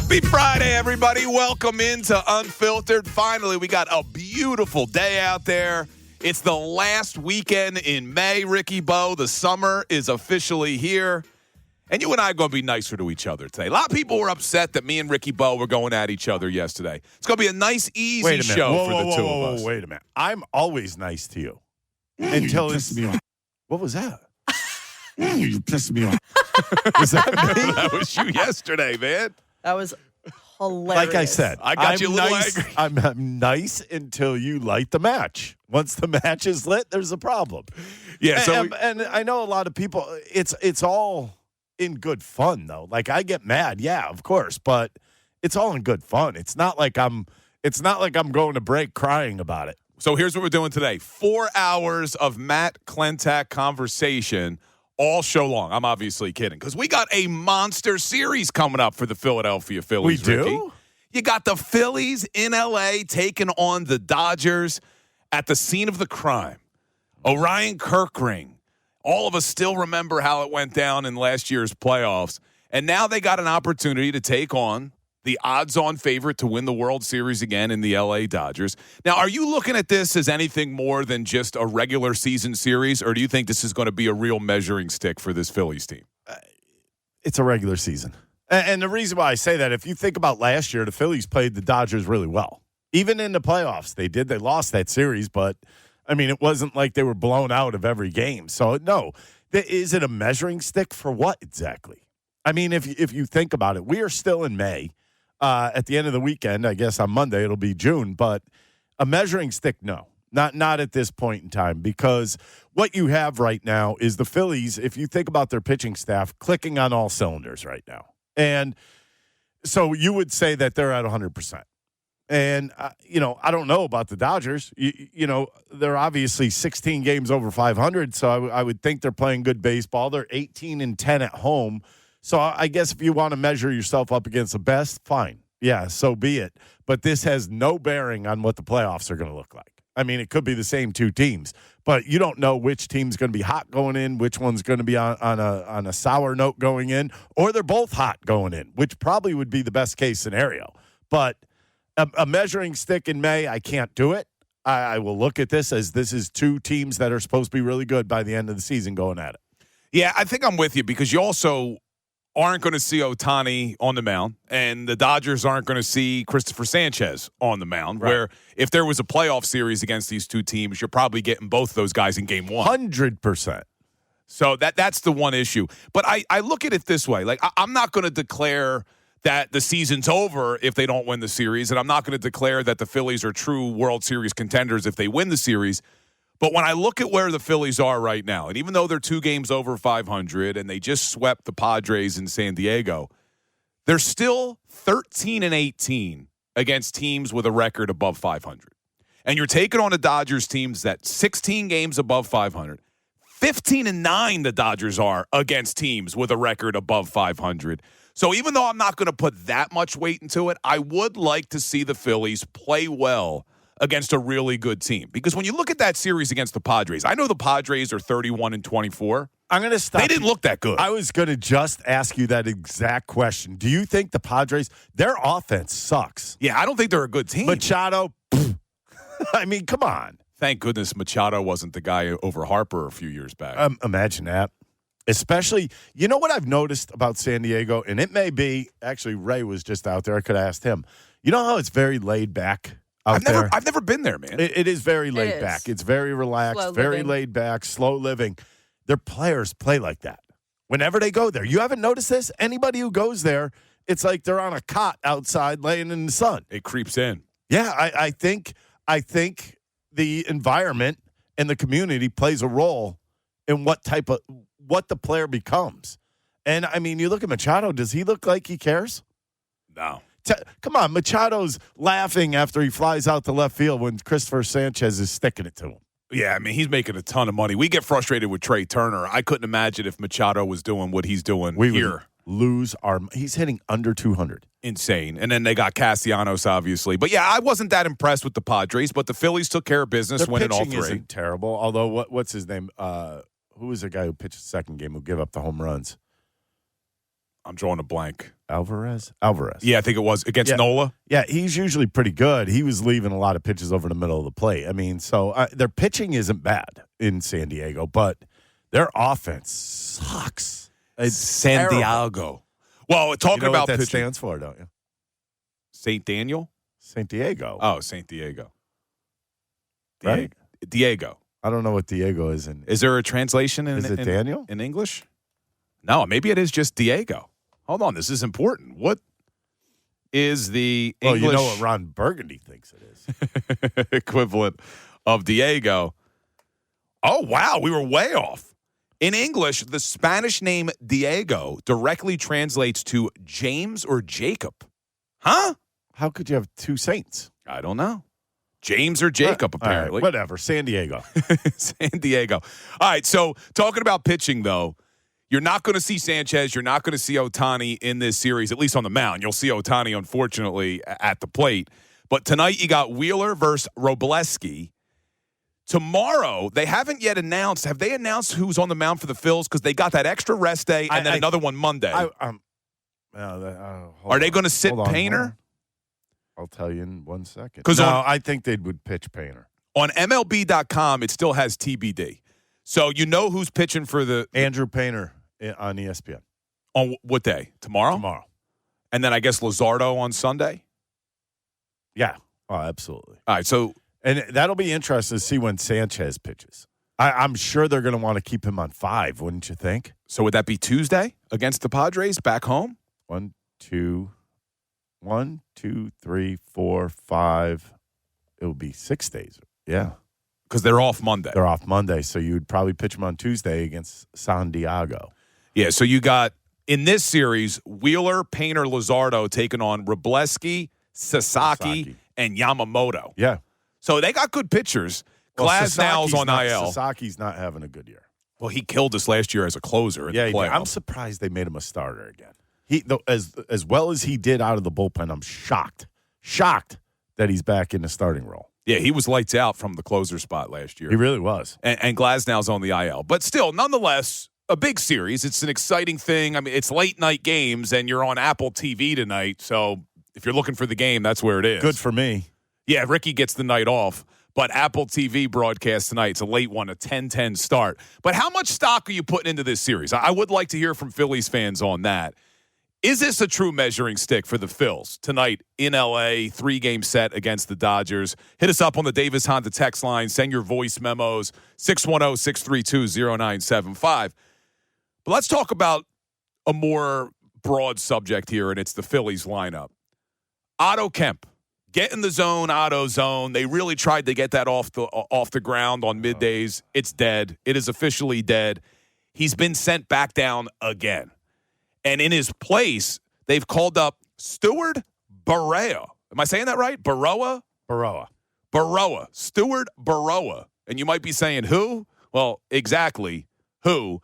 Happy Friday, everybody. Welcome into Unfiltered. Finally, we got a beautiful day out there. It's the last weekend in May, Ricky Bo. The summer is officially here. And you and I are going to be nicer to each other today. A lot of people were upset that me and Ricky Bo were going at each other yesterday. It's going to be a nice, easy show for the two of us. Wait a minute. I'm always nice to you. Until it's me off. What was that? You pissed me off. Was that me? That was you yesterday, man. That was hilarious. Like I said, I got you a little nice, angry. I'm nice until you light the match. Once the match is lit, there's a problem. Yeah, And I know a lot of people, it's all in good fun, though. Like, I get mad, yeah, of course, but it's all in good fun. It's not like I'm going to break crying about it. So here's what we're doing today. 4 hours of Matt Klentak conversation all show long. I'm obviously kidding because we got a monster series coming up for the Philadelphia Phillies. We do? Ricky. You got the Phillies in L.A. taking on the Dodgers at the scene of the crime. Orion Kirkring. All of us still remember how it went down in last year's playoffs. And now they got an opportunity to take on the odds-on favorite to win the World Series again in the L.A. Dodgers. Now, are you looking at this as anything more than just a regular season series, or do you think this is going to be a real measuring stick for this Phillies team? It's a regular season. And the reason why I say that, if you think about last year, the Phillies played the Dodgers really well. Even in the playoffs, they did. They lost that series, but, I mean, it wasn't like they were blown out of every game. So, no. Is it a measuring stick for what exactly? I mean, if you think about it, we are still in May. At the end of the weekend, I guess on Monday, it'll be June. But a measuring stick, no. Not at this point in time, because what you have right now is the Phillies, if you think about their pitching staff, clicking on all cylinders right now. And so you would say that they're at 100%. And, I don't know about the Dodgers. They're obviously 16 games over 500, so I would think they're playing good baseball. They're 18-10 at home. So I guess if you want to measure yourself up against the best, fine. Yeah, so be it. But this has no bearing on what the playoffs are going to look like. I mean, it could be the same two teams, but you don't know which team's going to be hot going in, which one's going to be on a sour note going in, or they're both hot going in, which probably would be the best case scenario. But a measuring stick in May, I can't do it. I will look at this as this is two teams that are supposed to be really good by the end of the season going at it. Yeah, I think I'm with you because you also aren't going to see Ohtani on the mound, and the Dodgers aren't going to see Christopher Sanchez on the mound, right. Where if there was a playoff series against these two teams, you're probably getting both those guys in game one. 100%. So that's the one issue. But I look at it this way. Like, I'm not going to declare that the season's over if they don't win the series, and I'm not going to declare that the Phillies are true World Series contenders if they win the series. But when I look at where the Phillies are right now, and even though they're 2 games over 500 and they just swept the Padres in San Diego, they're still 13-18 against teams with a record above 500. And you're taking on a Dodgers team that's 16 games above 500. 15-9 the Dodgers are against teams with a record above 500. So even though I'm not going to put that much weight into it, I would like to see the Phillies play well against a really good team. Because when you look at that series against the Padres, I know the Padres are 31-24. I'm going to stop. They didn't look that good. I was going to just ask you that exact question. Do you think the Padres, their offense sucks? Yeah, I don't think they're a good team. Machado, I mean, come on. Thank goodness Machado wasn't the guy over Harper a few years back. Imagine that. Especially, you know what I've noticed about San Diego, and it may be, actually Ray was just out there. I could have asked him. You know how it's very laid back? I've never been there, man. It is very laid back. It's very relaxed, very laid back, slow living. Their players play like that. Whenever they go there. You haven't noticed this? Anybody who goes there, it's like they're on a cot outside laying in the sun. It creeps in. Yeah, I think the environment and the community plays a role in what the player becomes. And, I mean, you look at Machado. Does he look like he cares? No. Come on, Machado's laughing after he flies out to left field when Christopher Sanchez is sticking it to him. Yeah, I mean, he's making a ton of money. We get frustrated with Trey Turner. I couldn't imagine if Machado was doing what he's doing here. He's hitting under 200. Insane. And then they got Castellanos, obviously. But, yeah, I wasn't that impressed with the Padres, but the Phillies took care of business, winning all 3. Their pitching isn't terrible, although what's his name? Who was the guy who pitched the second game who gave up the home runs? I'm drawing a blank. Alvarez. Yeah, I think it was against Nola. Yeah, he's usually pretty good. He was leaving a lot of pitches over the middle of the plate. I mean, so their pitching isn't bad in San Diego, but their offense sucks. It's San terrible. Diego. Well, talking You know about what that pitching. stands for, don't you? St. Daniel? St. Diego. Oh, St. Diego. Right? Diego. I don't know what Diego is in. Is there a translation Is it Daniel? in English? No, maybe it is just Diego. Hold on, this is important. What is the English you know what Ron Burgundy thinks it is. equivalent of Diego? Oh, wow, we were way off. In English, the Spanish name Diego directly translates to James or Jacob. Huh? How could you have two saints? I don't know. James or Jacob, apparently. All right, whatever. San Diego. San Diego. All right, so talking about pitching, though, you're not going to see Sanchez. You're not going to see Ohtani in this series, at least on the mound. You'll see Ohtani, unfortunately, at the plate. But tonight you got Wheeler versus Robleski. Tomorrow, they haven't yet announced. Have they announced who's on the mound for the Phils? Because they got that extra rest day and then another one Monday. Are they going to sit Painter? I'll tell you in 1 second. I think they would pitch Painter. On MLB.com, it still has TBD. So you know who's pitching for the Andrew Painter on ESPN. On what day? Tomorrow? Tomorrow. And then I guess Luzardo on Sunday? Yeah. Oh, absolutely. All right, so and that'll be interesting to see when Sanchez pitches. I'm sure they're going to want to keep him on 5, wouldn't you think? So would that be Tuesday against the Padres back home? 1, 2, 3, 4, 5. It will be 6 days. Yeah. Because they're off Monday. They're off Monday, so you would probably pitch him on Tuesday against San Diego. Yeah, so you got, in this series, Wheeler, Painter, Luzardo taking on Robleski, Sasaki, and Yamamoto. Yeah. So they got good pitchers. Glasnow's on IL. Sasaki's not having a good year. Well, he killed us last year as a closer in the playoffs. I'm surprised they made him a starter again. As well as he did out of the bullpen, I'm shocked that he's back in the starting role. Yeah, he was lights out from the closer spot last year. He really was. And Glasnow's on the IL. But still, nonetheless, a big series. It's an exciting thing. I mean, it's late night games, and you're on Apple TV tonight. So if you're looking for the game, that's where it is. Good for me. Yeah, Ricky gets the night off. But Apple TV broadcast tonight, it's a late one, a 10-10 start. But how much stock are you putting into this series? I would like to hear from Phillies fans on that. Is this a true measuring stick for the Phils tonight in L.A., 3-game set against the Dodgers? Hit us up on the Davis Honda text line. Send your voice memos, 610-632-0975. But let's talk about a more broad subject here, and it's the Phillies lineup. Otto Kemp, get in the zone, Otto zone. They really tried to get that off the ground on middays. It's dead. It is officially dead. He's been sent back down again. And in his place, they've called up Steward Berroa. Am I saying that right? Berroa? Berroa. Steward Berroa. And you might be saying, who? Well, exactly who.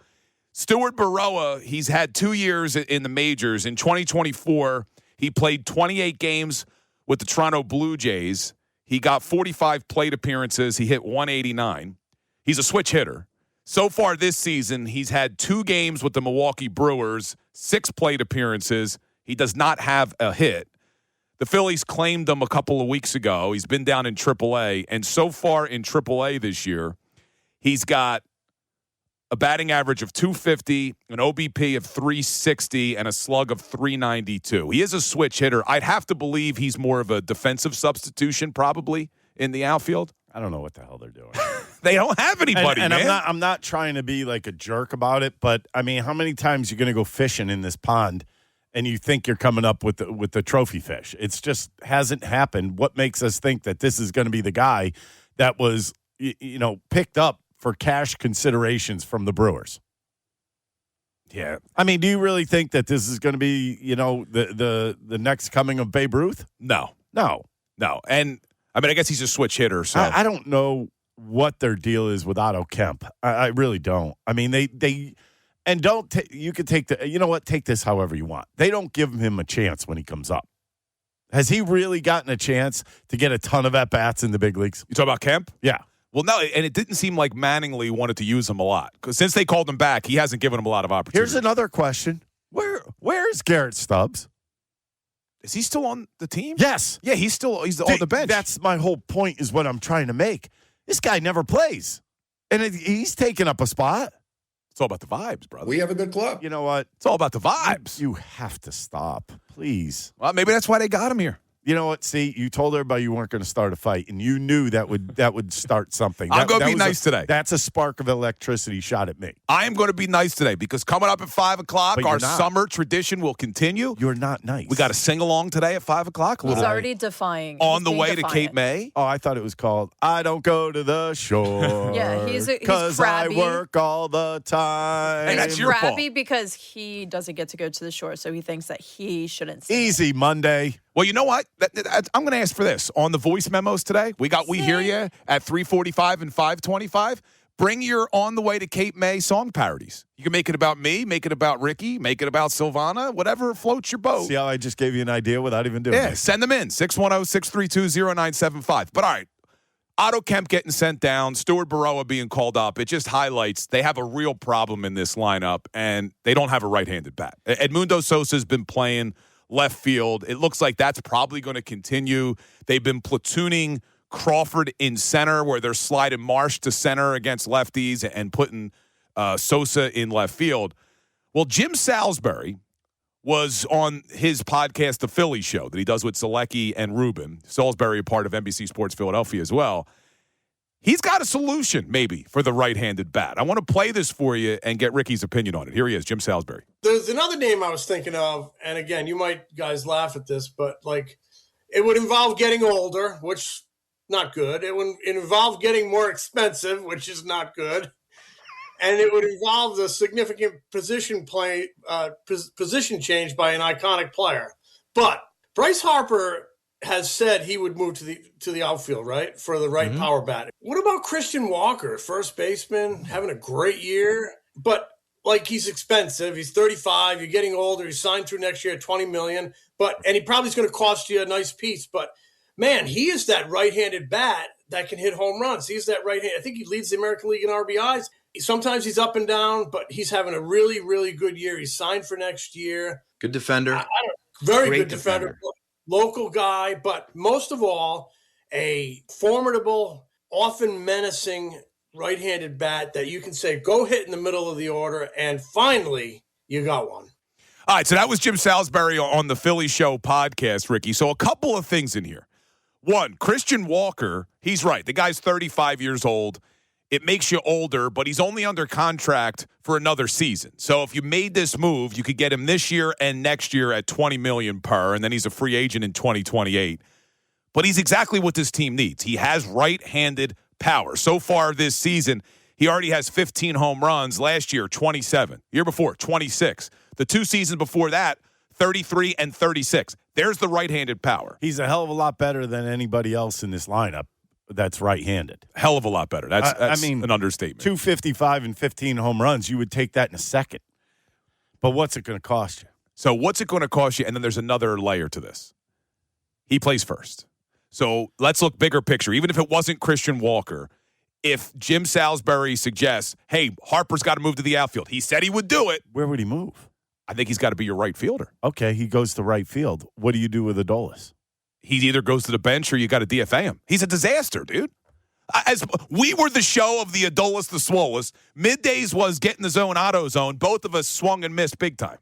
Steward Berroa, he's had 2 years in the majors. In 2024, he played 28 games with the Toronto Blue Jays. He got 45 plate appearances. He hit 189. He's a switch hitter. So far this season, he's had 2 games with the Milwaukee Brewers, 6 plate appearances. He does not have a hit. The Phillies claimed him a couple of weeks ago. He's been down in AAA, and so far in AAA this year, he's got a batting average of 250, an OBP of 360, and a slug of 392. He is a switch hitter. I'd have to believe he's more of a defensive substitution probably in the outfield. I don't know what the hell they're doing. They don't have anybody, and man. I'm not trying to be like a jerk about it, but I mean, how many times you're going to go fishing in this pond and you think you're coming up with the trophy fish? It's just hasn't happened. What makes us think that this is going to be the guy that was, picked up for cash considerations from the Brewers? Yeah. I mean, do you really think that this is going to be, the next coming of Babe Ruth? No. And I mean, I guess he's a switch hitter. So I don't know what their deal is with Otto Kemp. I really don't. I mean, they and don't you can take take this however you want. They don't give him a chance when he comes up. Has he really gotten a chance to get a ton of at-bats in the big leagues? You talk about Kemp? Yeah. Well, no, and it didn't seem like Mattingly wanted to use him a lot because since they called him back, he hasn't given him a lot of opportunities. Here's another question. Where's Garrett Stubbs? Is he still on the team? Yes. Yeah, he's on the bench. That's my whole point is what I'm trying to make. This guy never plays. And he's taking up a spot. It's all about the vibes, brother. We have a good club. You know what? It's all about the vibes. You have to stop, please. Well, maybe that's why they got him here. You know what? See, you told everybody you weren't going to start a fight, and you knew that would start something. I'm going to be nice today. That's a spark of electricity shot at me. I am going to be nice today because coming up at 5 o'clock, But our you're not. summer tradition will continue. You're not nice. We got to sing along today at 5 o'clock. He's already defying. On He's the being way to defiant. Cape May. Oh, I thought it was called I Don't Go to the Shore. Yeah, he's because I crabby. work all the time. Hey, that's your crabby fault. because he doesn't get to go to the shore, so he thinks that he shouldn't. Sing it. Easy Monday. Well, you know what? I'm going to ask for this. On the voice memos today, we hear you at 3:45 and 5:25. Bring your On the Way to Cape May song parodies. You can make it about me, make it about Ricky, make it about Silvana, whatever floats your boat. See how I just gave you an idea without even doing it? Send them in, 610-632-0975. But all right, Otto Kemp getting sent down, Steward Berroa being called up, it just highlights they have a real problem in this lineup, and they don't have a right-handed bat. Edmundo Sosa's been playing left field. It looks like that's probably going to continue. They've been platooning Crawford in center where they're sliding Marsh to center against lefties and putting Sosa in left field. Well, Jim Salisbury was on his podcast, The Phillies Show, that he does with Selecki and Rubin. Salisbury, a part of NBC Sports Philadelphia as well. He's got a solution, maybe, for the right-handed bat. I want to play this for you and get Ricky's opinion on it. Here he is, Jim Salisbury. There's another name I was thinking of, and again, you might guys laugh at this, but like it would involve getting older, which not good. It would involve getting more expensive, which is not good, and it would involve the significant position position change by an iconic player. But Bryce Harper has said he would move to the outfield, right, for the right power bat. What about Christian Walker, first baseman, having a great year, but like he's expensive. He's 35. You're getting older. He's signed through next year at $20 million, and he probably is going to cost you a nice piece. But man, he is that right-handed bat that can hit home runs. He's that right-handed. I think he leads the American League in RBIs. Sometimes he's up and down, but he's having a really, really good year. He's signed for next year. Good defender. Very Great good defender. Local guy, but most of all, a formidable, often menacing right-handed bat that you can say, go hit in the middle of the order, and finally, you got one. All right, so that was Jim Salisbury on the Philly Show podcast, Ricky. So a couple of things in here. One, Christian Walker, he's right. The guy's 35 years old. It makes you older, but he's only under contract for another season. So if you made this move, you could get him this year and next year at $20 million per, and then he's a free agent in 2028. But he's exactly what this team needs. He has right-handed power. So far this season, he already has 15 home runs. Last year, 27. Year before, 26. The 2 seasons before that, 33 and 36. There's the right-handed power. He's a hell of a lot better than anybody else in this lineup that's right-handed. Hell of a lot better. That's I mean, an understatement. 255 and 15 home runs, you would take that in a second. But what's it going to cost you? So what's it going to cost you? And then there's another layer to this. He plays first. So let's look bigger picture. Even if it wasn't Christian Walker, if Jim Salisbury suggests, hey, Harper's got to move to the outfield. He said he would do it. Where would he move? I think he's got to be your right fielder. Okay, he goes to right field. What do you do with Adolis? He either goes to the bench or you got to DFA him. He's a disaster, dude. As we were the show of the Adolis the Swollest, middays was get in the zone, auto zone. Both of us swung and missed big time.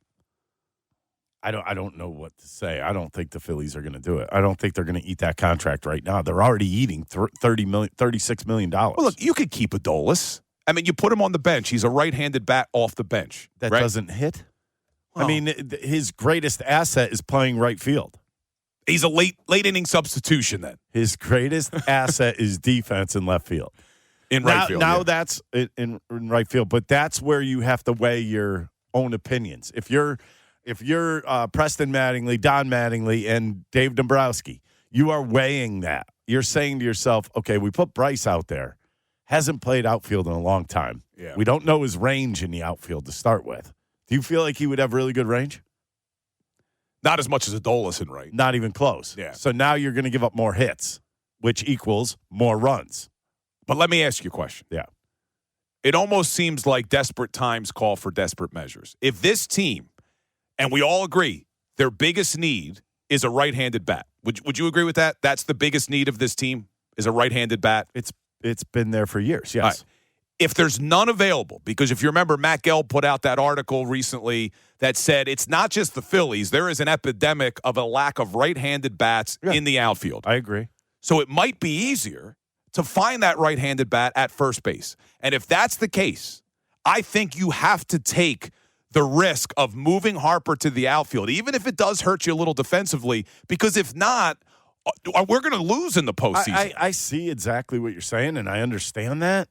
I don't know what to say. I don't think the Phillies are going to do it. I don't think they're going to eat that contract right now. They're already eating $36 million. Well, look, you could keep Adolis. I mean, you put him on the bench. He's a right-handed bat off the bench. That right? doesn't hit. Well, I mean, his greatest asset is playing right field. He's a late inning substitution then. His greatest asset is defense in left field. In right field. Now yeah. that's in right field, but that's where you have to weigh your own opinions. If you're Preston Mattingly, Don Mattingly, and Dave Dombrowski, you are weighing that. You're saying to yourself, okay, we put Bryce out there, hasn't played outfield in a long time. Yeah. We don't know his range in the outfield to start with. Do you feel like he would have really good range? Not as much as Adolis in right. Not even close. Yeah. So now you're going to give up more hits, which equals more runs. But let me ask you a question. Yeah. It almost seems like desperate times call for desperate measures. If this team And we all agree their biggest need is a right-handed bat. Would you agree with that? That's the biggest need of this team is a right-handed bat? It's been there for years, yes. Right. If there's none available, because if you remember, Matt Gelb put out that article recently that said it's not just the Phillies. There is an epidemic of a lack of right-handed bats in the outfield. I agree. So it might be easier to find that right-handed bat at first base. And if that's the case, I think you have to take the risk of moving Harper to the outfield, even if it does hurt you a little defensively, because if not, we're going to lose in the postseason. I see exactly what you're saying, and I understand that.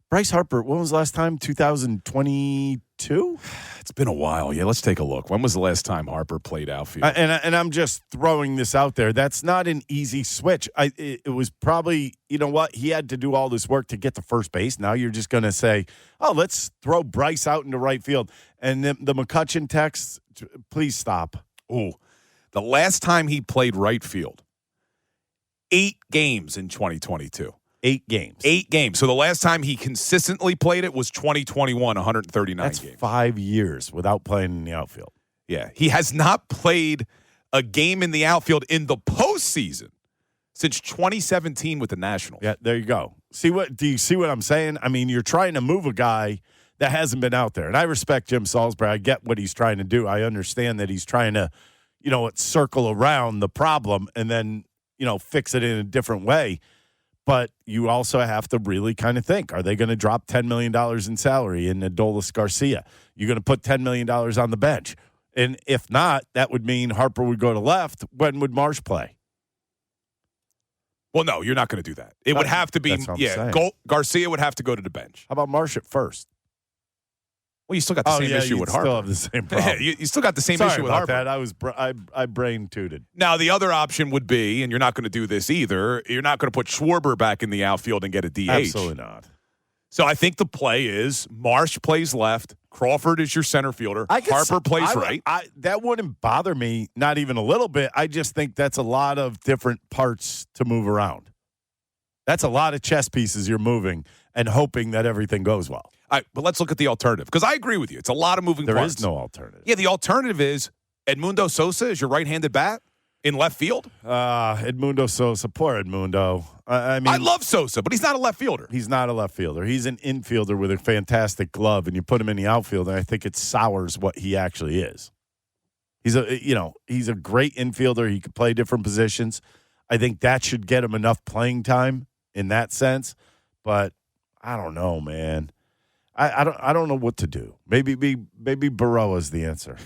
Bryce Harper, when was the last time? 2022? It's been a while. Yeah, let's take a look. When was the last time Harper played outfield? And I'm just throwing this out there. That's not an easy switch. It was probably, you know what? He had to do all this work to get to first base. Now you're just going to say, oh, let's throw Bryce out into right field. And the McCutcheon text, please stop. Ooh, the last time he played right field, 8 games in 2022. 8 games. 8 games. So the last time he consistently played it was 2021, 139 That's games. 5 years without playing in the outfield. Yeah. He has not played a game in the outfield in the postseason since 2017 with the Nationals. Yeah, there you go. Do you see what I'm saying? I mean, you're trying to move a guy that hasn't been out there. And I respect Jim Salisbury. I get what he's trying to do. I understand that he's trying to, circle around the problem and then, fix it in a different way. But you also have to really kind of think, are they going to drop $10 million in salary in Adolis Garcia? You're going to put $10 million on the bench. And if not, that would mean Harper would go to left. When would Marsh play? Well, no, you're not going to do that. It would have to be, Garcia would have to go to the bench. How about Marsh at first? Well, you still got the same issue with Harper. Still have the same problem. you still got the same Sorry issue with about Harper. that. I brain tooted. Now, the other option would be, and you're not going to do this either, you're not going to put Schwarber back in the outfield and get a DH. Absolutely not. So I think the play is Marsh plays left, Crawford is your center fielder, Harper plays right. That wouldn't bother me, not even a little bit. I just think that's a lot of different parts to move around. That's a lot of chess pieces you're moving and hoping that everything goes well. All right, but let's look at the alternative, because I agree with you. It's a lot of moving parts. There is no alternative. Yeah, the alternative is Edmundo Sosa is your right-handed bat in left field. Edmundo Sosa, poor Edmundo. I mean, I love Sosa, but he's not a left fielder. He's not a left fielder. He's an infielder with a fantastic glove, and you put him in the outfield, and I think it sours what he actually is. He's a great infielder. He could play different positions. I think that should get him enough playing time in that sense, but I don't know, man. I don't know what to do. Maybe Berroa is the answer.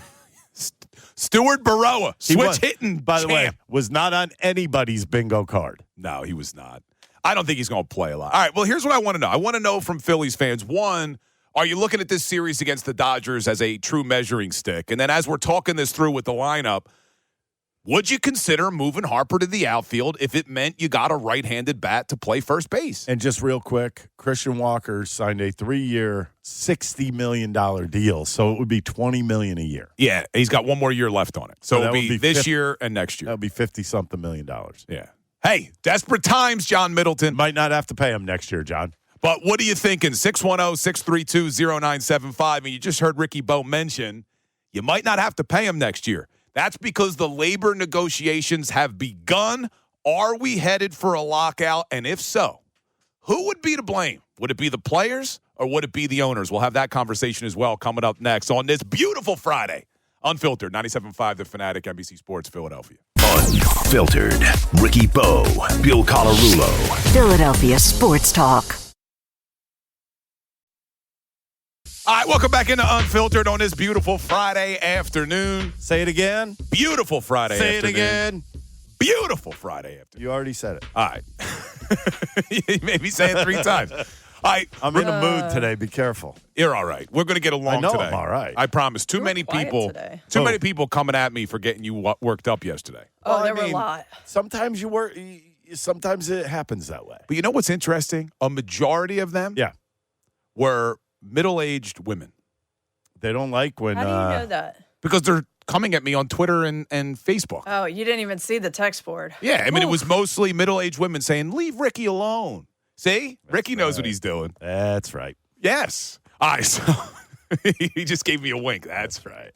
Steward Berroa, switch hitting. By the way, was not on anybody's bingo card. No, he was not. I don't think he's going to play a lot. All right, well, here's what I want to know. I want to know from Phillies fans, one, are you looking at this series against the Dodgers as a true measuring stick? And then as we're talking this through with the lineup, would you consider moving Harper to the outfield if it meant you got a right-handed bat to play first base? And just real quick, Christian Walker signed a 3-year, $60 million deal, so it would be $20 million a year. Yeah, he's got one more year left on it. So it'll be this year and next year. That would be $50-something million. Yeah. Hey, desperate times, John Middleton. Might not have to pay him next year, John. But what are you thinking? 610-632-0975. And you just heard Ricky Bowe mention you might not have to pay him next year. That's because the labor negotiations have begun. Are we headed for a lockout? And if so, who would be to blame? Would it be the players or would it be the owners? We'll have that conversation as well coming up next on this beautiful Friday. Unfiltered, 97.5 The Fanatic, NBC Sports, Philadelphia. Unfiltered. Ricky Bowe, Bill Colarulo. Philadelphia Sports Talk. All right, welcome back into Unfiltered on this beautiful Friday afternoon. Say it again. Beautiful Friday Say afternoon. Say it again. Beautiful Friday afternoon. You already said it. All right. You made me say it 3 times. All right. I'm in a mood today. Be careful. You're all right. We're going to get along I know today. I'm all right. I promise. Too many people coming at me for getting you worked up yesterday. There were a lot. Sometimes sometimes it happens that way. But you know what's interesting? A majority of them were middle-aged women. They don't like when... How do you know that? Because they're coming at me on Twitter and Facebook. Oh, you didn't even see the text board. Yeah, I mean, it was mostly middle-aged women saying, leave Ricky alone. See? Ricky knows what he's doing. That's right. Yes. All right, so He just gave me a wink. That's right.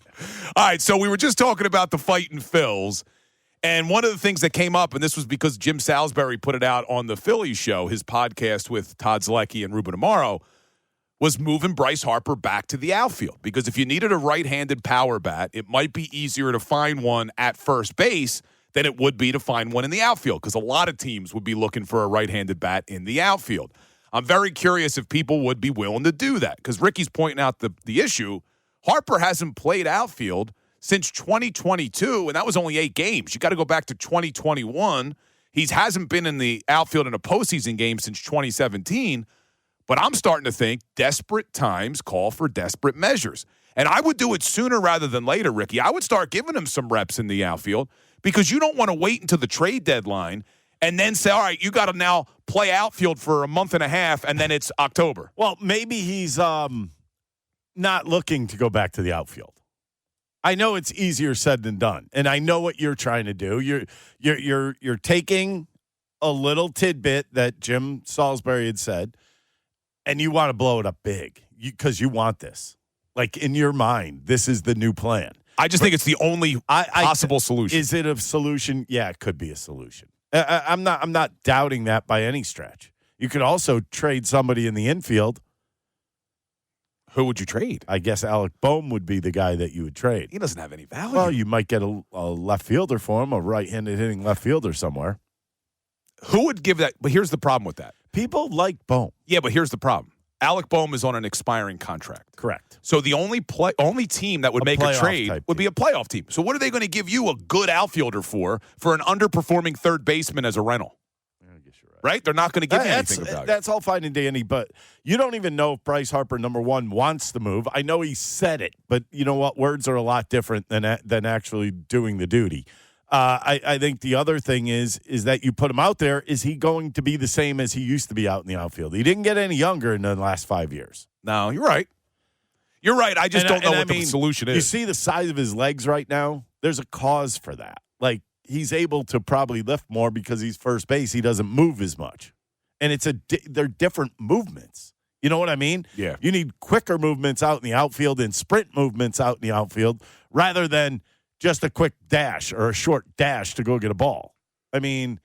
All right, so we were just talking about the fighting Phils, and one of the things that came up, and this was because Jim Salisbury put it out on the Phillies show, his podcast with Todd Zlecki and Ruben Amaro, was moving Bryce Harper back to the outfield. Because if you needed a right-handed power bat, it might be easier to find one at first base than it would be to find one in the outfield, because a lot of teams would be looking for a right-handed bat in the outfield. I'm very curious if people would be willing to do that, because Ricky's pointing out the issue. Harper hasn't played outfield since 2022, and that was only 8 games. You got to go back to 2021. He hasn't been in the outfield in a postseason game since 2017, but I'm starting to think desperate times call for desperate measures. And I would do it sooner rather than later, Ricky. I would start giving him some reps in the outfield, because you don't want to wait until the trade deadline and then say, all right, you got to now play outfield for a month and a half, and then it's October. Well, maybe he's not looking to go back to the outfield. I know it's easier said than done, and I know what you're trying to do. You're taking a little tidbit that Jim Salisbury had said, and you want to blow it up big because you want this. Like, in your mind, this is the new plan. I just think it's the only possible solution. Is it a solution? Yeah, it could be a solution. I'm not doubting that by any stretch. You could also trade somebody in the infield. Who would you trade? I guess Alec Boehm would be the guy that you would trade. He doesn't have any value. Well, you might get a left fielder for him, a right-handed hitting left fielder somewhere. Who would give that? But here's the problem with that. People like Boehm. Yeah, but here's the problem. Alec Boehm is on an expiring contract. Correct. So the only team that would make a trade would be a playoff team. So what are they going to give you a good outfielder for an underperforming third baseman as a rental? I guess you're right? They're not going to give you anything about it. That's all fine and dandy, but you don't even know if Bryce Harper, number one, wants to move. I know he said it, but you know what? Words are a lot different than actually doing the duty. I think the other thing is that you put him out there. Is he going to be the same as he used to be out in the outfield? He didn't get any younger in the last 5 years. No, you're right. You're right. I just don't know what the solution is. You see the size of his legs right now? There's a cause for that. Like, he's able to probably lift more because he's first base. He doesn't move as much. And they're different movements. You know what I mean? Yeah. You need quicker movements out in the outfield and sprint movements out in the outfield rather than just a quick dash or a short dash to go get a ball. I mean,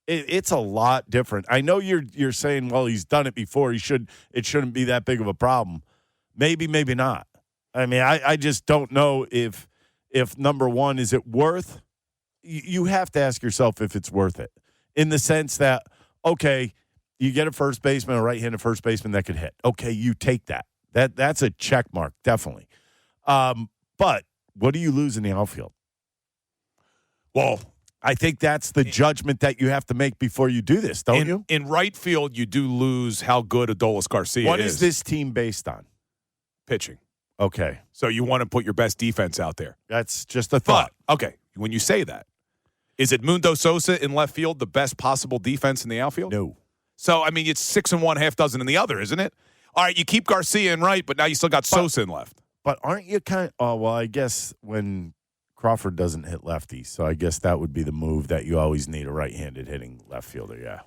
it's a lot different. I know you're saying, well, he's done it before. It shouldn't be that big of a problem. Maybe, maybe not. I mean, I just don't know if number one, is it worth? You have to ask yourself if it's worth it, in the sense that, okay, you get a first baseman, a right-handed first baseman that could hit. Okay, you take that. That's a check mark, definitely. But what do you lose in the outfield? Well, I think that's the judgment that you have to make before you do this, don't you? In right field, you do lose how good Adolis Garcia is. What is this team based on? Pitching. Okay. So you want to put your best defense out there. That's just a thought. But, okay, when you say that, is it Mundo Sosa in left field the best possible defense in the outfield? No. So, I mean, it's 6 in one, half dozen in the other, isn't it? All right, you keep Garcia in right, but now you still got Sosa in left. But aren't you well, I guess when Crawford doesn't hit lefty, so I guess that would be the move that you always need, a right-handed hitting left fielder, yeah.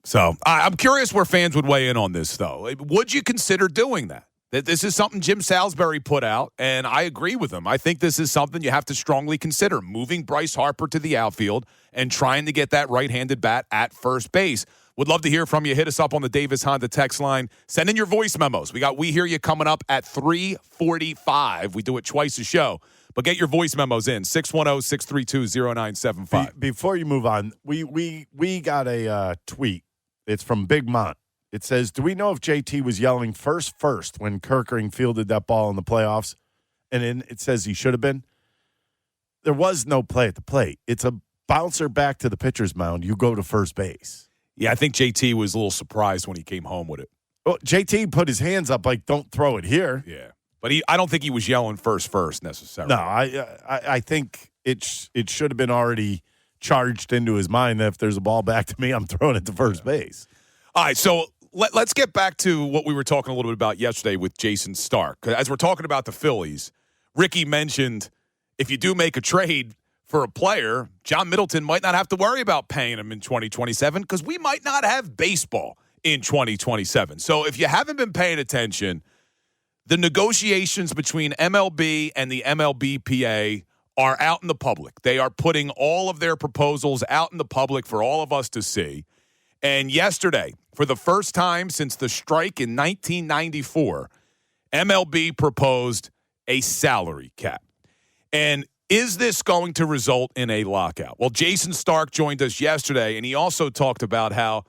So I'm curious where fans would weigh in on this, though. Would you consider doing that? This is something Jim Salisbury put out, and I agree with him. I think this is something you have to strongly consider, moving Bryce Harper to the outfield and trying to get that right-handed bat at first base. Would love to hear from you. Hit us up on the Davis Honda text line. Send in your voice memos. We Hear You coming up at 3:45. We do it twice a show. But get your voice memos in, 610-632-0975. Before you move on, we got a tweet. It's from Big Mont. It says, do we know if JT was yelling first when Kerkering fielded that ball in the playoffs? And then it says he should have been. There was no play at the plate. It's a bouncer back to the pitcher's mound. You go to first base. Yeah, I think JT was a little surprised when he came home with it. Well, JT put his hands up like, don't throw it here. Yeah. But I don't think he was yelling first necessarily. No, I think it should have been already charged into his mind that if there's a ball back to me, I'm throwing it to first base. All right, so let's get back to what we were talking a little bit about yesterday with Jason Stark. As we're talking about the Phillies, Ricky mentioned if you do make a trade for a player, John Middleton might not have to worry about paying him in 2027 because we might not have baseball in 2027. So if you haven't been paying attention, The negotiations between MLB and the MLBPA are out in the public. They are putting all of their proposals out in the public for all of us to see. And yesterday, for the first time since the strike in 1994, MLB proposed a salary cap. And is this going to result in a lockout? Well, Jason Stark joined us yesterday, and he also talked about how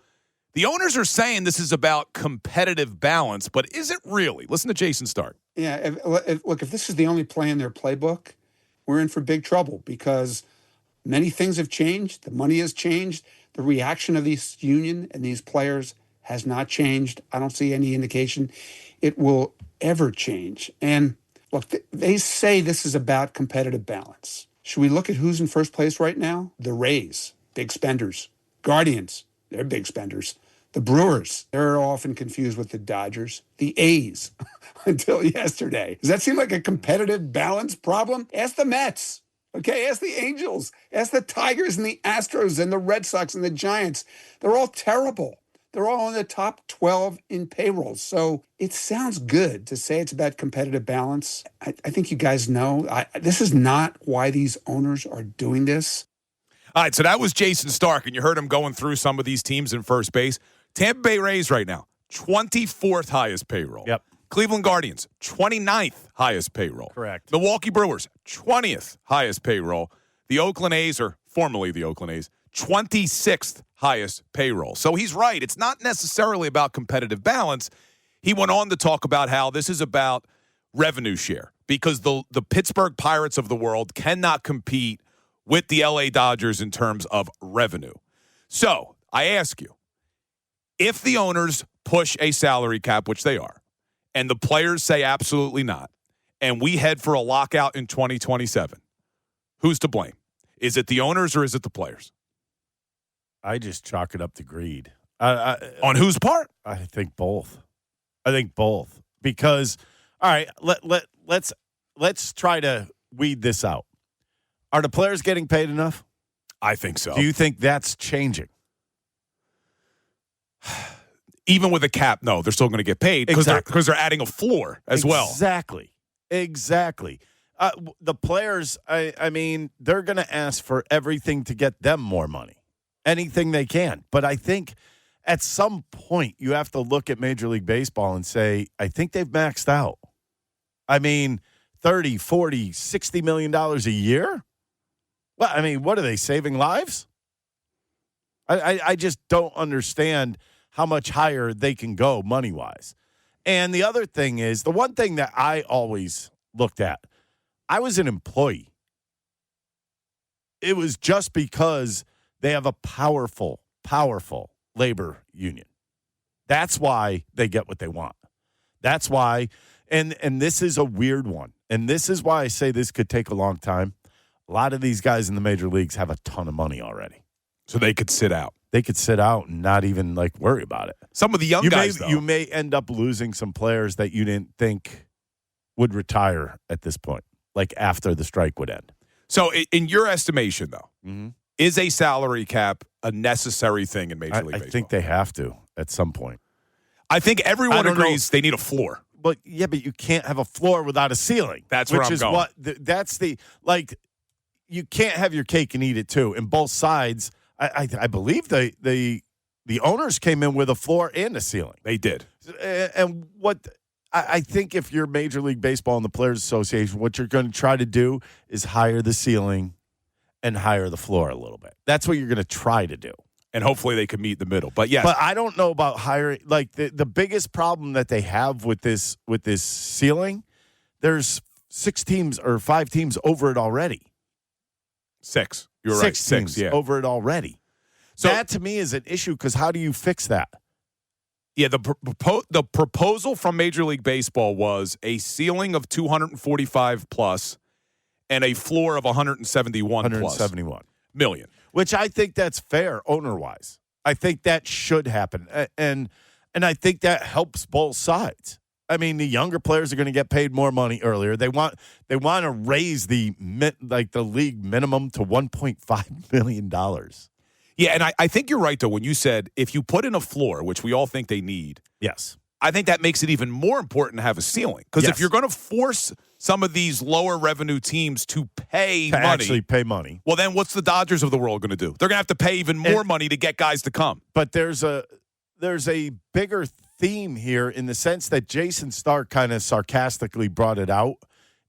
the owners are saying this is about competitive balance, but is it really? Listen to Jason Stark. Yeah, if this is the only play in their playbook, we're in for big trouble because many things have changed. The money has changed. The reaction of this union and these players has not changed. I don't see any indication it will ever change. And look, they say this is about competitive balance. Should we look at who's in first place right now? The Rays, big spenders. Guardians, they're big spenders. The Brewers, they're often confused with the Dodgers. The A's, until yesterday. Does that seem like a competitive balance problem? Ask the Mets. Okay, ask the Angels. Ask the Tigers and the Astros and the Red Sox and the Giants. They're all terrible. They're all in the top 12 in payrolls. So it sounds good to say it's about competitive balance. I think you guys know this is not why these owners are doing this. All right, so that was Jason Stark, and you heard him going through some of these teams in first base. Tampa Bay Rays right now, 24th highest payroll. Yep. Cleveland Guardians, 29th highest payroll. Correct. Milwaukee Brewers, 20th highest payroll. The Oakland A's, or formerly the Oakland A's, 26th highest payroll. So he's right. It's not necessarily about competitive balance. He went on to talk about how this is about revenue share because the Pittsburgh Pirates of the world cannot compete with the LA Dodgers in terms of revenue. So I ask you, if the owners push a salary cap, which they are, and the players say absolutely not, and we head for a lockout in 2027, who's to blame? Is it the owners or is it the players? I just chalk it up to greed. On whose part? I think both. Because, all right, let's try to weed this out. Are the players getting paid enough? I think so. Do you think that's changing? Even with a cap, no, they're still going to get paid because they're adding a floor as well. Exactly. The players, I mean, they're going to ask for everything to get them more money, anything they can. But I think at some point you have to look at Major League Baseball and say, I think they've maxed out. I mean, $30, $40, $60 million a year? Well, I mean, what are they, saving lives? I just don't understand how much higher they can go money-wise. And the other thing is, the one thing that I always looked at, I was an employee. It was just because they have a powerful labor union. That's why they get what they want. That's why, and this is a weird one. And this is why I say this could take a long time. A lot of these guys in the major leagues have a ton of money already. So they could sit out. They could sit out and not even worry about it. Some of the young guys, though. You may end up losing some players that you didn't think would retire at this point, after the strike would end. So in your estimation, though, is a salary cap a necessary thing in Major League Baseball? I think they have to at some point. I think everyone agrees they need a floor. But you can't have a floor without a ceiling. That's where I'm going. You can't have your cake and eat it too. And both sides, I believe the owners came in with a floor and a ceiling. They did. And what I think if you're Major League Baseball and the Players Association, what you're going to try to do is higher the ceiling and higher the floor a little bit. That's what you're going to try to do. And hopefully they can meet the middle. But yes. But I don't know about hiring. The biggest problem that they have with this ceiling, there's 6 teams or 5 teams over it already. 6. You're right. 6 teams over it already. So that to me is an issue because how do you fix that? Yeah, the proposal from Major League Baseball was a ceiling of 245 plus and a floor of 171 million. Which I think that's fair owner-wise. I think that should happen. And I think that helps both sides. I mean, the younger players are going to get paid more money earlier. They want to raise the league minimum to $1.5 million. Yeah, and I think you're right, though, when you said if you put in a floor, which we all think they need, yes, I think that makes it even more important to have a ceiling. Because if Yes. you're going to force some of these lower revenue teams to pay money, actually pay money. well, then what's the Dodgers of the world going to do? They're going to have to pay even more money to get guys to come. But there's a bigger theme here in the sense that Jason Stark kind of sarcastically brought it out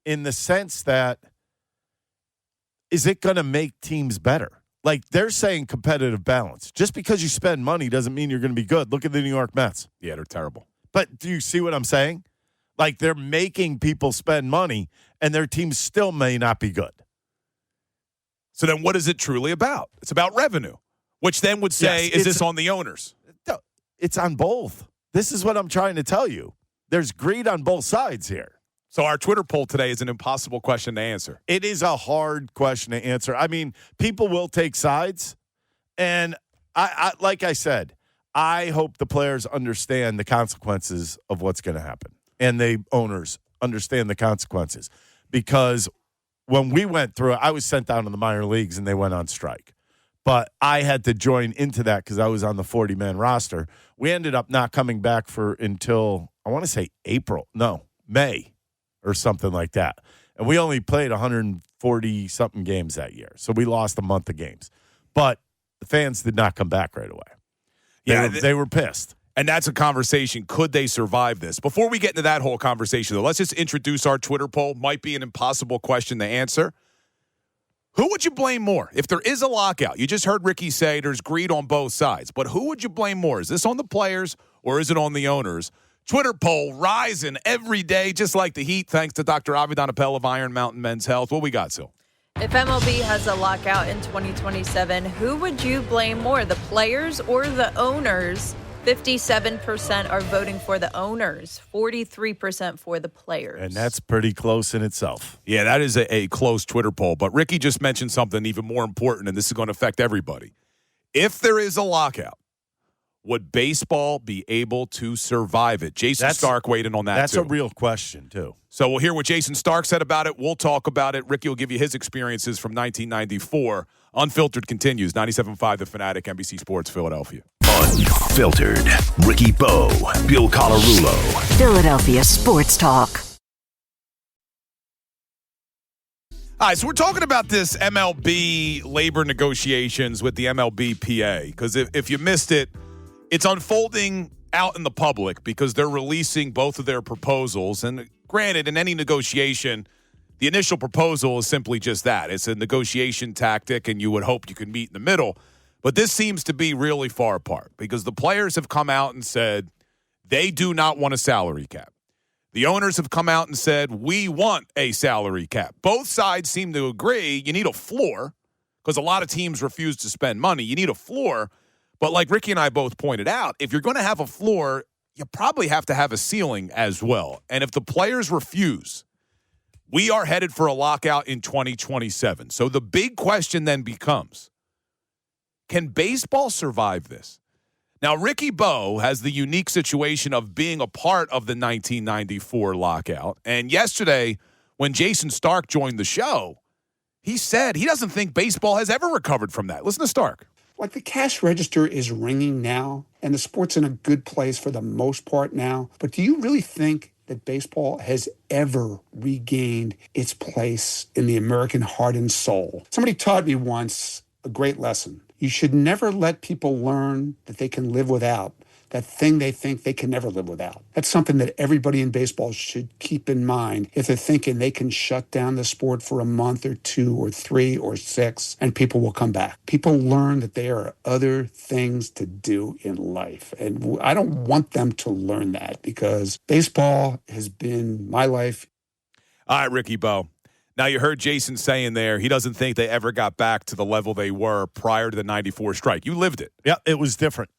in the sense that, is it going to make teams better? Like, they're saying competitive balance. Just because you spend money doesn't mean you're going to be good. Look at the New York Mets. Yeah, they're terrible. But do you see what I'm saying? Like, they're making people spend money, and their teams still may not be good. So then what is it truly about? It's about revenue, which then would say, Yes, is this on the owners? No, it's on both. This is what I'm trying to tell you. There's greed on both sides here. So our Twitter poll today is an impossible question to answer. It is a hard question to answer. I mean, people will take sides. And I like I said, I hope the players understand the consequences of what's going to happen. And the owners understand the consequences. Because when we went through it, I was sent down to the minor leagues and they went on strike. But I had to join into that because I was on the 40-man roster. We ended up not coming back until, I want to say May. Or something like that. And we only played 140-something games that year. So we lost a month of games. But the fans did not come back right away. They were pissed. And that's a conversation. Could they survive this? Before we get into that whole conversation, though, let's just introduce our Twitter poll. Might be an impossible question to answer. Who would you blame more? If there is a lockout, you just heard Ricky say there's greed on both sides. But who would you blame more? Is this on the players or is it on the owners? Twitter poll rising every day, just like the heat, thanks to Dr. Avidan Appel of Iron Mountain Men's Health. What we got, Sil? If MLB has a lockout in 2027, who would you blame more, the players or the owners? 57% are voting for the owners, 43% for the players. And that's pretty close in itself. Yeah, that is a close Twitter poll. But Ricky just mentioned something even more important, and this is going to affect everybody. If there is a lockout, would baseball be able to survive it? Jason Stark weighed in on that, That's too. a real question, too. So we'll hear what Jason Stark said about it. We'll talk about it. Ricky will give you his experiences from 1994. Unfiltered continues. 97.5 The Fanatic, NBC Sports, Philadelphia. Unfiltered. Ricky Bo, Bill Colarulo. Philadelphia Sports Talk. All right, so we're talking about this MLB labor negotiations with the MLB PA, because if you missed it, it's unfolding out in the public because they're releasing both of their proposals. And granted, in any negotiation, the initial proposal is simply just that. It's a negotiation tactic, and you would hope you could meet in the middle. But this seems to be really far apart because the players have come out and said they do not want a salary cap. The owners have come out and said, we want a salary cap. Both sides seem to agree you need a floor because a lot of teams refuse to spend money. You need a floor. But like Ricky and I both pointed out, if you're going to have a floor, you probably have to have a ceiling as well. And if the players refuse, we are headed for a lockout in 2027. So the big question then becomes, can baseball survive this? Now, Ricky Bo has the unique situation of being a part of the 1994 lockout. And yesterday, when Jason Stark joined the show, he said he doesn't think baseball has ever recovered from that. Listen to Stark. Like, the cash register is ringing now, and the sport's in a good place for the most part now. But do you really think that baseball has ever regained its place in the American heart and soul? Somebody taught me once a great lesson. You should never let people learn that they can live without that thing they think they can never live without. That's something that everybody in baseball should keep in mind if they're thinking they can shut down the sport for a month or 2 or 3 or 6 and people will come back. People learn that there are other things to do in life. And I don't want them to learn that because baseball has been my life. All right, Ricky Bo. Now, you heard Jason saying there he doesn't think they ever got back to the level they were prior to the 94 strike. You lived it. Yeah, it was different.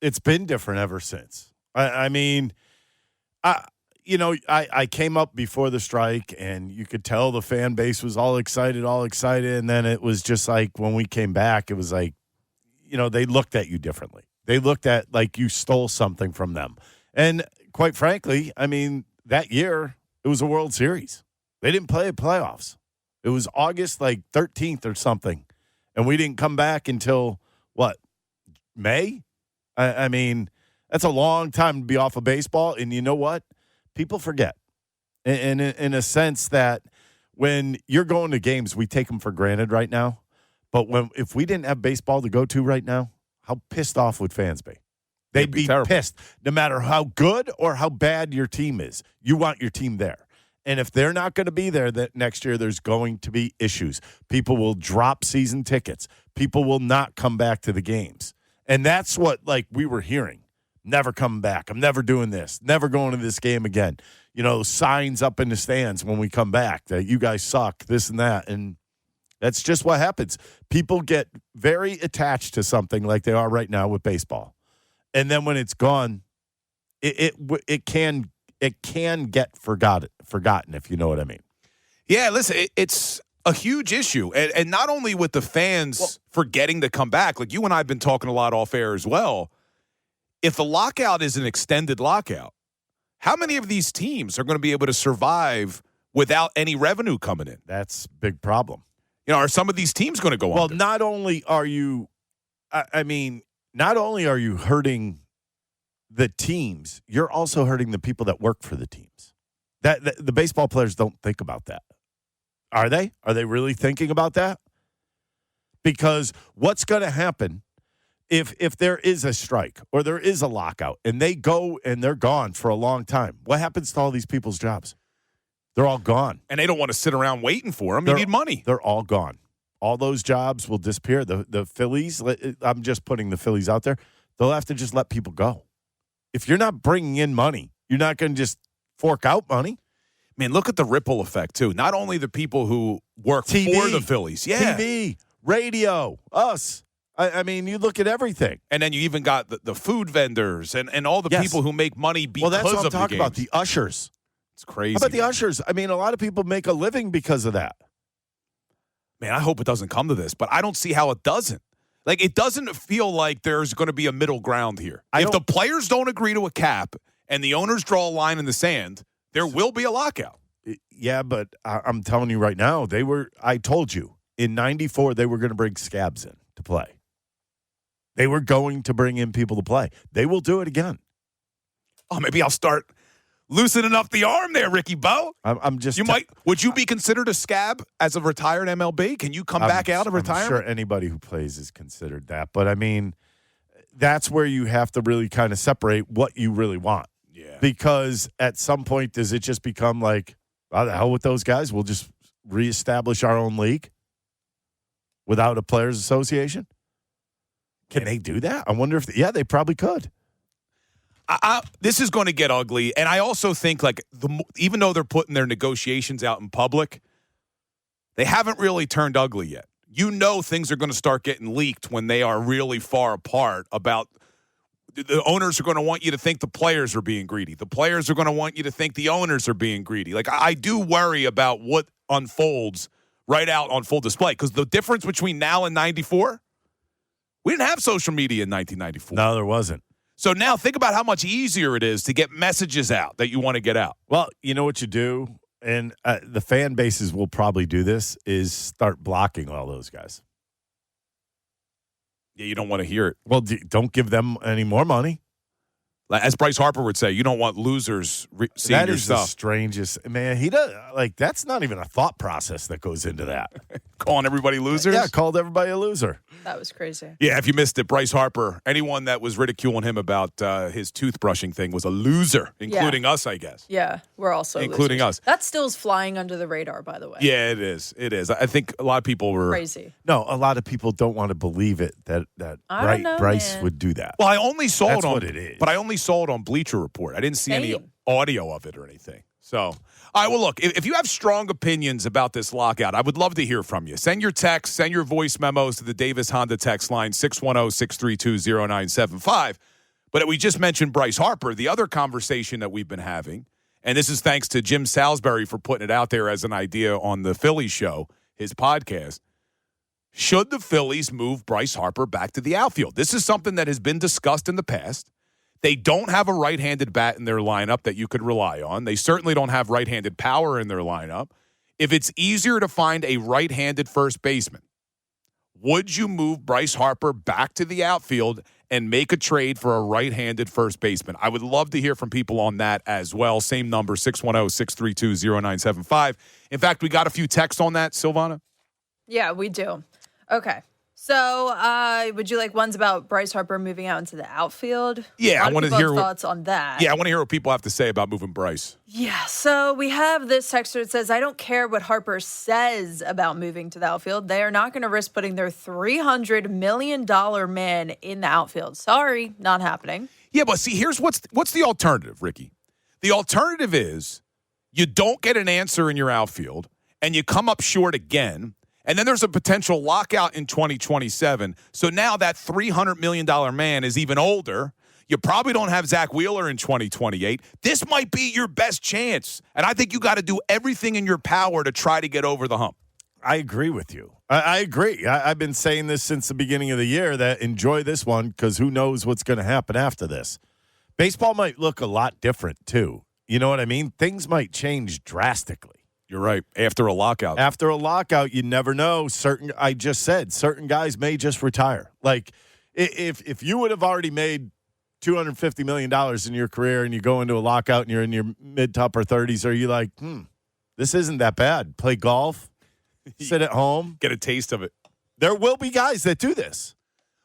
It's been different ever since. I came up before the strike, and you could tell the fan base was all excited, and then it was just like when we came back, it was like, they looked at you differently. They looked at like you stole something from them. And quite frankly, that year, it was a World Series. They didn't play playoffs. It was August 13th or something, and we didn't come back until, what, May? That's a long time to be off of baseball. And you know what? People forget. In a sense that when you're going to games, we take them for granted right now. But if we didn't have baseball to go to right now, how pissed off would fans be? They'd be pissed. No matter how good or how bad your team is, you want your team there. And if they're not going to be there that next year, there's going to be issues. People will drop season tickets. People will not come back to the games. And that's what, we were hearing. Never coming back. I'm never doing this. Never going to this game again. Signs up in the stands when we come back that you guys suck, this and that. And that's just what happens. People get very attached to something like they are right now with baseball. And then when it's gone, it can get forgotten, if you know what I mean. Yeah, listen, it's a huge issue. And not only with the fans forgetting to come back, like you and I have been talking a lot off air as well. If the lockout is an extended lockout, how many of these teams are going to be able to survive without any revenue coming in? That's a big problem. Are some of these teams going to go under? Well, not only are you hurting the teams, you're also hurting the people that work for the teams. That the baseball players don't think about that. Are they? Are they really thinking about that? Because what's going to happen if there is a strike or there is a lockout and they go and they're gone for a long time? What happens to all these people's jobs? They're all gone. And they don't want to sit around waiting for them. You need money. They're all gone. All those jobs will disappear. The Phillies, I'm just putting the Phillies out there, they'll have to just let people go. If you're not bringing in money, you're not going to just fork out money. Man, look at the ripple effect, too. Not only the people who work for the Phillies. Yeah. TV, radio, us. I mean, you look at everything. And then you even got the food vendors and all the people who make money because of the games. Well, that's what I'm talking about, the ushers. It's crazy. How about the ushers? I mean, a lot of people make a living because of that. Man, I hope it doesn't come to this, but I don't see how it doesn't. It doesn't feel like there's going to be a middle ground here. If the players don't agree to a cap and the owners draw a line in the sand, there will be a lockout. Yeah, but I'm telling you right now, I told you, in 94, they were going to bring scabs in to play. They were going to bring in people to play. They will do it again. Oh, maybe I'll start loosening up the arm there, Ricky Bo. I'm just. Would you be considered a scab as a retired MLB? Can you come back out of retirement? I'm sure anybody who plays is considered that. But I mean, that's where you have to really kind of separate what you really want. Yeah. Because at some point, does it just become like, oh, the hell with those guys? We'll just reestablish our own league without a players' association? Can they do that? I wonder if they probably could. This is going to get ugly, and I also think even though they're putting their negotiations out in public, they haven't really turned ugly yet. Things are going to start getting leaked when they are really far apart. About the owners are going to want you to think the players are being greedy. The players are going to want you to think the owners are being greedy. I do worry about what unfolds right out on full display, because the difference between now and 94, we didn't have social media in 1994. No, there wasn't. So now think about how much easier it is to get messages out that you want to get out. Well, you know what you do, and the fan bases will probably do this, is start blocking all those guys. Yeah, you don't want to hear it. Well, don't give them any more money. As Bryce Harper would say, you don't want losers seeing that your is stuff. The strangest. Man, he does that's not even a thought process that goes into that. Calling everybody losers? Yeah, called everybody a loser. That was crazy. Yeah, if you missed it, Bryce Harper, anyone that was ridiculing him about his toothbrushing thing was a loser, including us, I guess. Yeah, we're also including losers. us. That still's flying under the radar, by the way. Yeah, it is. It is. I think a lot of people were crazy. No, a lot of people don't want to believe it that Bryce would do that. Well, I only saw That's it on what it is. But I only saw it on Bleacher Report. I didn't see any audio of it or anything. So, all right, well, look, if you have strong opinions about this lockout, I would love to hear from you. Send your texts, send your voice memos to the Davis Honda text line, 610-632-0975. But we just mentioned Bryce Harper, the other conversation that we've been having, and this is thanks to Jim Salisbury for putting it out there as an idea on the Phillies show, his podcast. Should the Phillies move Bryce Harper back to the outfield? This is something that has been discussed in the past. They don't have a right-handed bat in their lineup that you could rely on. They certainly don't have right-handed power in their lineup. If it's easier to find a right-handed first baseman, would you move Bryce Harper back to the outfield and make a trade for a right-handed first baseman. I would love to hear from people on that as well. Same number, 610-632-0975. In fact, we got a few texts on that, Silvana. Yeah, we do. Okay. So, would you like ones about Bryce Harper moving out into the outfield? Yeah, I want to hear thoughts on that. Yeah, I want to hear what people have to say about moving Bryce. Yeah, so we have this texter that says, I don't care what Harper says about moving to the outfield. They are not going to risk putting their $300 million man in the outfield. Sorry, not happening. Yeah, but see, here's what's the alternative, Ricky? The alternative is you don't get an answer in your outfield, and you come up short again, and then there's a potential lockout in 2027. So now that $300 million man is even older. You probably don't have Zach Wheeler in 2028. This might be your best chance. And I think you got to do everything in your power to try to get over the hump. I agree with you. I agree. I've been saying this since the beginning of the year that enjoy this one because who knows what's going to happen after this. Baseball might look a lot different, too. You know what I mean? Things might change drastically. You're right. After a lockout. After a lockout, you never know. I just said, certain guys may just retire. Like, if you would have already made $250 million in your career and you go into a lockout and you're in your mid to upper 30s, are you like, this isn't that bad? Play golf, sit at home. Get a taste of it. There will be guys that do this.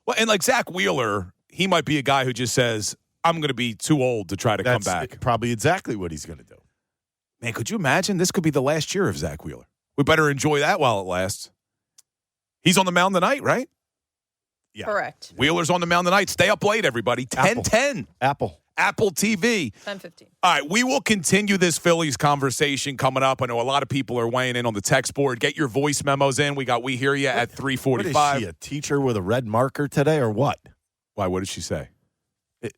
Well, and like Zach Wheeler, he might be a guy who just says, I'm going to be too old to try to come back. Probably exactly what he's going to do. Man, could you imagine? This could be the last year of Zach Wheeler. We better enjoy that while it lasts. He's on the mound tonight, right? Yeah. Correct. Wheeler's on the mound tonight. Stay up late, everybody. 10:10. Apple TV. 10:15. All right, we will continue this Phillies conversation coming up. I know a lot of people are weighing in on the text board. Get your voice memos in. We hear you at 3:45. What is she, a teacher with a red marker today or what? Why, what did she say?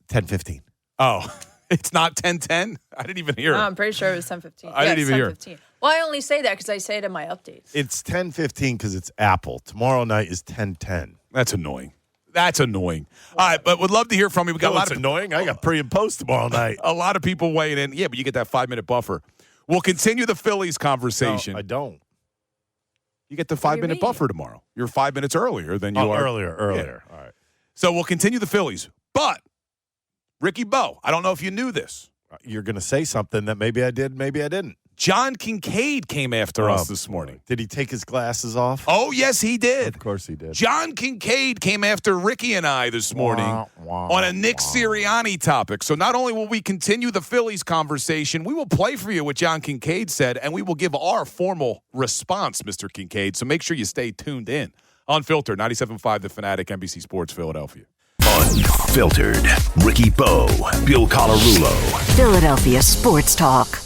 10:15. Oh, it's not 10:10? I didn't even hear it. I'm pretty sure it was 10:15. I didn't even hear it. Well, I only say that because I say it in my updates. It's 10:15 because it's Apple. Tomorrow night is 10:10. That's annoying. All right, but would love to hear from you. We got a lot of annoying. I got pre and post tomorrow night. A lot of people weighing in. Yeah, but you get that 5-minute buffer. We'll continue the Phillies conversation. No, I don't. You get the 5-minute buffer tomorrow. You're 5 minutes earlier than you are. Earlier. Yeah. All right. So we'll continue the Phillies. But, Ricky Bo, I don't know if you knew this. You're going to say something that maybe I did, maybe I didn't. John Kincaid came after us this morning. Did he take his glasses off? Oh, yes, he did. Of course he did. John Kincaid came after Ricky and I this morning on a Nick Sirianni topic. So not only will we continue the Phillies conversation, we will play for you what John Kincaid said, and we will give our formal response, Mr. Kincaid. So make sure you stay tuned in. Unfiltered, 97.5 The Fanatic, NBC Sports, Philadelphia. Unfiltered. Ricky Bo, Bill Colarulo. Philadelphia Sports Talk.